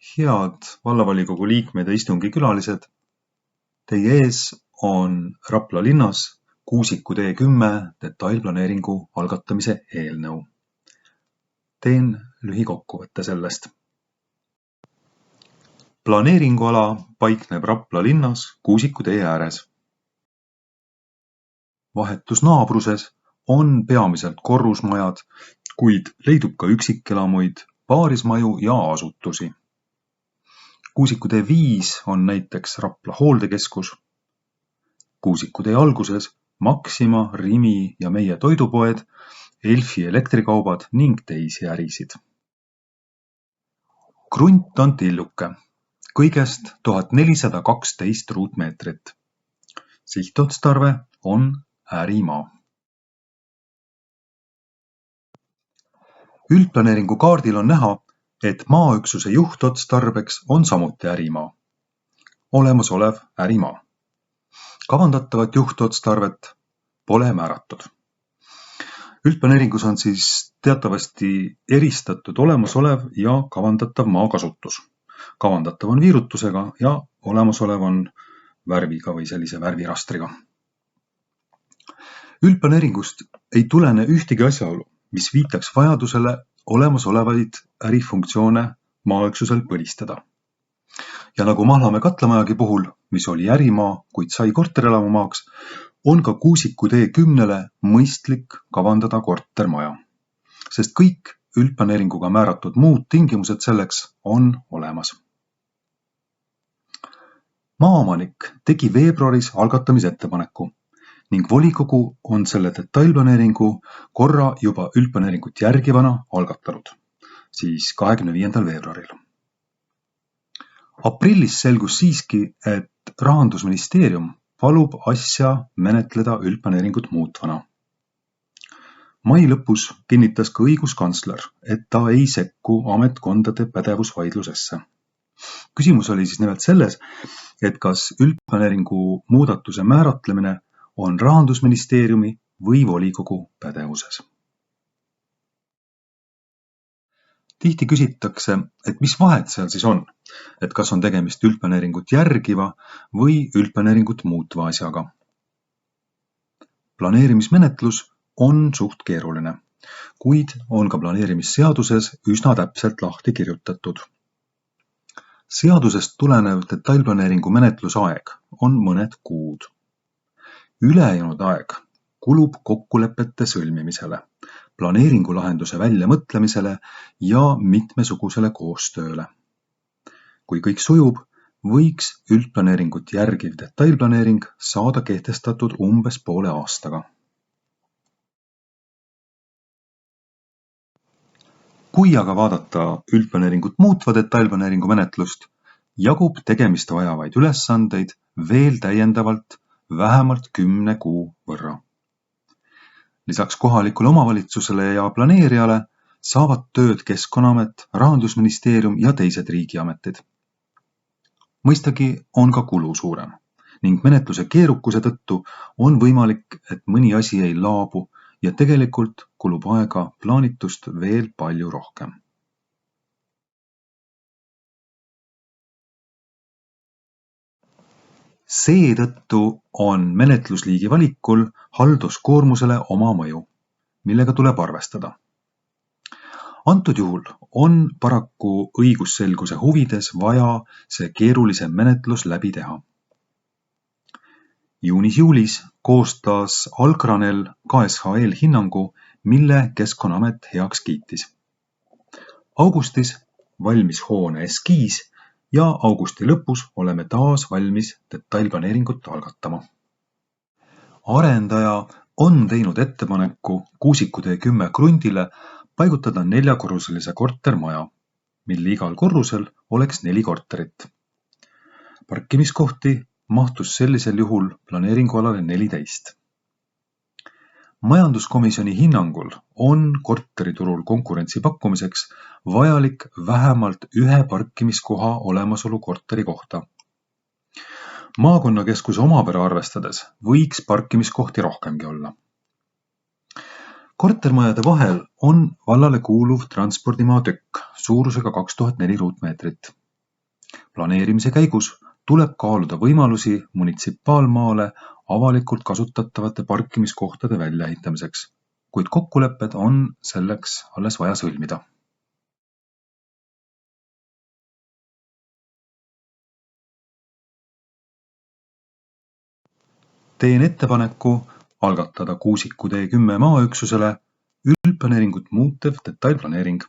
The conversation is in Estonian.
Head vallavolikogu liikmed ja istungi külalised, teie ees on Rapla linnas Kuusiku tee 10 detailplaneeringu algatamise eelnõu. Teen lühikokkuvõtte sellest. Planeeringuala paikneb Rapla linnas Kuusiku tee ääres. Vahetus naabruses on peamiselt korrusmajad, kuid leidub ka üksikelamuid, paarismaju ja asutusi. Kuusiku tee 5 on näiteks Rapla hooldekeskus. Kuusiku tee alguses Maxima, Rimi ja Meie toidupoed, Elfi elektrikaubad ning teisi ärisid. Krunt on tilluke, kõigest 1412 ruutmeetrit. Sihtotstarve on ärimaa. Üldplaneeringu kaardil on näha, et maaüksuse juhtotstarbeks on samuti ärimaa. Olemasolev ärimaa. Kavandatavat juhtotstarvet pole määratud. Üldplaneeringus on siis teatavasti eristatud olemasolev ja kavandatav maakasutus. Kavandatav on viirutusega ja olemasolev on värviga või sellise värvirastriga. Üldplaneeringust ei tulene ühtegi asjaolu, mis viitaks vajadusele olemasolevaid ärifunktsioone maaüksusel põlistada. Ja nagu Mahlamäe katlamajagi puhul, mis oli ärimaa, kuid sai korterelamamaaks, on ka Kuusiku tee 10 mõistlik kavandada kortermaja, sest kõik üldplaneeringuga määratud muud tingimused selleks on olemas. Maaomanik tegi veebruaris algatamisettepaneku ning volikogu on selle detailplaneeringu korra juba üldplaneeringut järgivana algatanud, siis 25. veebruaril. Aprillis selgus siiski, et Rahandusministeerium palub asja menetleda üldplaneeringut muutvana. Mai lõpus kinnitas ka õiguskantsler, et ta ei sekku ametkondade pädevusvaidlusesse. Küsimus oli siis nimelt selles, et kas üldplaneeringu muudatuse määratlemine on Rahandusministeeriumi või volikogu pädevuses. Tihti küsitakse, et mis vahet seal siis on, et kas on tegemist üldplaneeringut järgiva või üldplaneeringut muutva asjaga. Planeerimismenetlus on suht keeruline, kuid on ka planeerimisseaduses üsna täpselt lahti kirjutatud. Seadusest tulenev detailplaneeringu menetlusaeg on mõned kuud. Ülejäänud aeg kulub kokkulepete sõlmimisele, planeeringulahenduse väljamõtlemisele ja mitmesugusele koostööle. Kui kõik sujub, võiks üldplaneeringut järgiv detailplaneering saada kehtestatud umbes poole aastaga. Kui aga vaadata üldplaneeringut muutva detailplaneeringu menetlust, jagub tegemist vajavaid ülesandeid veel täiendavalt vähemalt 10 kuu võrra. Lisaks kohalikule omavalitsusele ja planeerijale saavad tööd Keskkonnaamet, Rahandusministeerium ja teised riigiametid. Mõistagi on ka kulu suurem ning menetluse keerukuse tõttu on võimalik, et mõni asi ei laabu ja tegelikult kulub aega plaanitust veel palju rohkem. Seetõttu on menetlusliigi valikul halduskoormusele oma mõju, millega tuleb arvestada. Antud juhul on paraku õigusselguse huvides vaja see keerulisem menetlus läbi teha. Juunis-juulis koostas Algranel KSHL hinnangu, mille Keskkonnaamet heaks kiitis. Augustis valmis hoone eskiis ja augusti lõpus oleme taas valmis detailplaneeringut algatama. Arendaja on teinud ettepaneku Kuusiku tee 10 krundile paigutada 4-korruselise kortermaja, mille igal korrusel oleks 4 korterit. Parkimiskohti mahtus sellisel juhul planeeringualale 14. Majanduskomisjoni hinnangul on korteriturul konkurentsi pakkumiseks vajalik vähemalt 1 parkimiskoha olemasolu korteri kohta. Maakonnakeskuse omapära arvestades võiks parkimiskohti rohkemgi olla. Kortermajade vahel on vallale kuuluv transpordimaa tükk suurusega 2004 ruutmeetrit. Planeerimise käigus tuleb kaaluda võimalusi munitsipaalmaale avalikult kasutatavate parkimiskohtade väljaehitamiseks, kuid kokkulepped on selleks alles vaja sõlmida. Teen ettepaneku algatada Kuusiku tee 10 maaüksusele üldplaneeringut muutev detailplaneering.